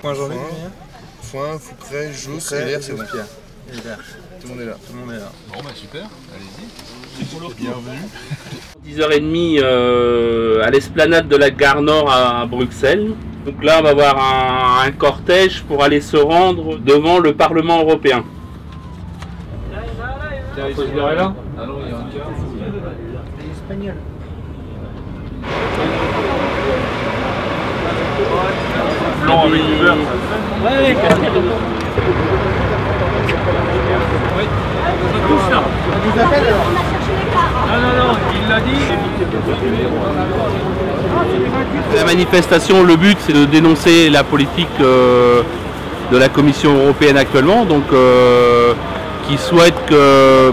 Point Jean-Luc. Foin, Foucret, Jousse et Vert, c'est bon. Et Vert. Tout le monde est là. Tout le monde est là. Bon bah super, allez-y. Bienvenue. 10h30 à l'esplanade de la Gare Nord à Bruxelles. Donc là, on va avoir un cortège pour aller se rendre devant le Parlement européen. Il faut se garer là. Espagnol. Blanc avec du vert. Ouais, Non, il l'a dit. La manifestation, le but, c'est de dénoncer la politique de la Commission européenne actuellement, donc qui souhaite que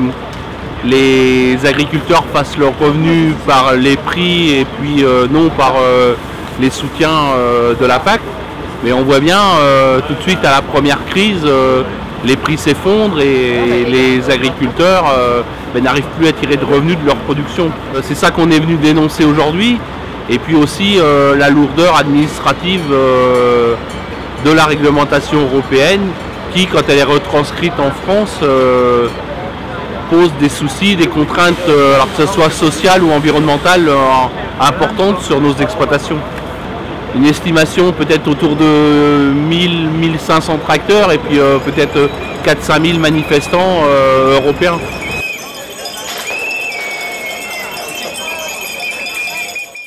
les agriculteurs fassent leurs revenus par les prix et puis non par les soutiens de la PAC. Mais on voit bien tout de suite à la première crise, les prix s'effondrent et les agriculteurs n'arrivent plus à tirer de revenus de leur production. C'est ça qu'on est venu dénoncer aujourd'hui. Et puis aussi la lourdeur administrative de la réglementation européenne qui, quand elle est retranscrite en France, pose des soucis, des contraintes, alors que ce soit sociales ou environnementales, importantes sur nos exploitations. Une estimation peut-être autour de 1000-1500 tracteurs et puis peut-être 4-5 000 manifestants européens.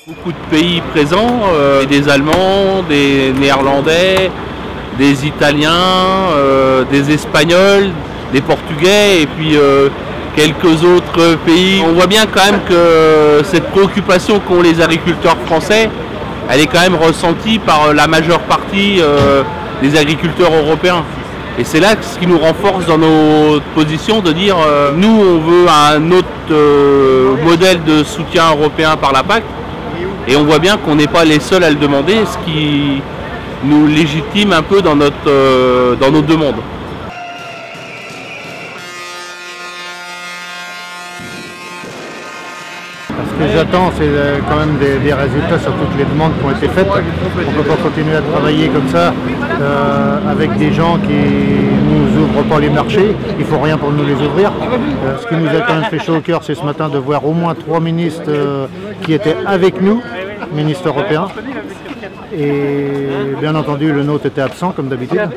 Beaucoup de pays présents, des Allemands, des Néerlandais, des Italiens, des Espagnols, des Portugais et puis quelques autres pays. On voit bien quand même que cette préoccupation qu'ont les agriculteurs français, elle est quand même ressentie par la majeure partie des agriculteurs européens. Et c'est là ce qui nous renforce dans nos positions de dire nous on veut un autre modèle de soutien européen par la PAC. Et on voit bien qu'on n'est pas les seuls à le demander, ce qui nous légitime un peu dans nos demandes. Ce que j'attends, c'est quand même des résultats sur toutes les demandes qui ont été faites. On ne peut pas continuer à travailler comme ça avec des gens qui ne nous ouvrent pas les marchés. Il ne faut rien pour nous les ouvrir. Ce qui nous a quand même fait chaud au cœur, c'est ce matin de voir au moins 3 ministres qui étaient avec nous, ministres européens. Et bien entendu, le nôtre était absent comme d'habitude.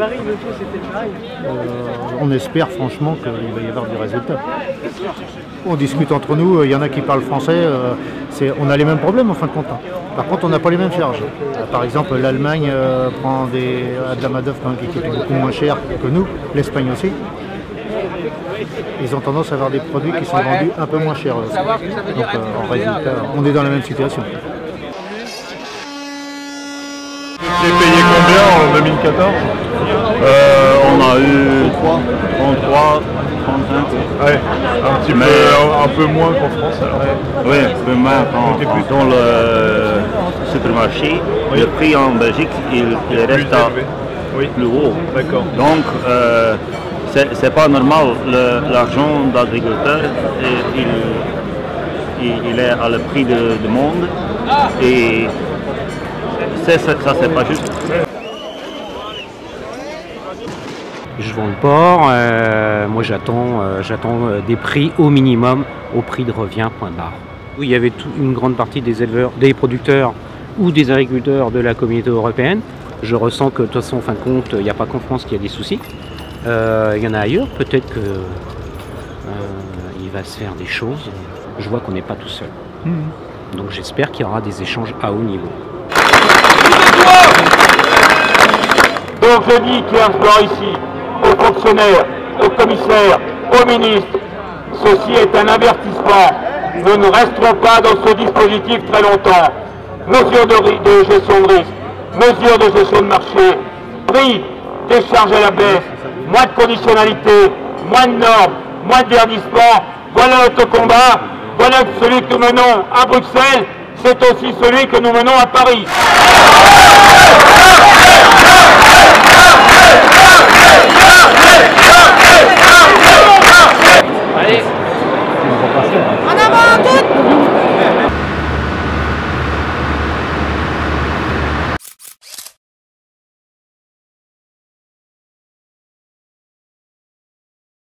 On espère franchement qu'il va y avoir du résultat. On discute entre nous, il y en a qui parlent français, on a les mêmes problèmes en fin de compte. Par contre, on n'a pas les mêmes charges. Par exemple, l'Allemagne prend de la main-d'œuvre qui coûte beaucoup moins cher que nous, l'Espagne aussi. Ils ont tendance à avoir des produits qui sont vendus un peu moins chers. Donc en résultat, on est dans la même situation. J'ai payé combien en 2014? On a eu 33, 35. Ouais, un peu moins qu'en France alors. Oui, un peu moins dans le supermarché. Oui. Le prix en Belgique, il reste plus haut. D'accord. Donc, c'est pas normal. L'argent d'agriculteur, il est à le prix du monde. Et ça c'est pas juste. Je vends le porc, moi j'attends des prix au minimum, au prix de revient, point barre. Oui, il y avait une grande partie des éleveurs, des producteurs ou des agriculteurs de la communauté européenne. Je ressens que de toute façon, en fin de compte, il n'y a pas qu'en France qu'il y a des soucis. Il y en a ailleurs, peut-être que il va se faire des choses. Je vois qu'on n'est pas tout seul. Donc j'espère qu'il y aura des échanges à haut niveau. Donc je dis clair ici, aux fonctionnaires, aux commissaires, aux ministres, ceci est un avertissement. Nous ne resterons pas dans ce dispositif très longtemps. Mesures de gestion de risque, mesures de gestion de marché, prix, décharge à la baisse, moins de conditionnalité, moins de normes, moins de verdissement. Voilà notre combat, voilà celui que nous menons à Bruxelles, c'est aussi celui que nous menons à Paris.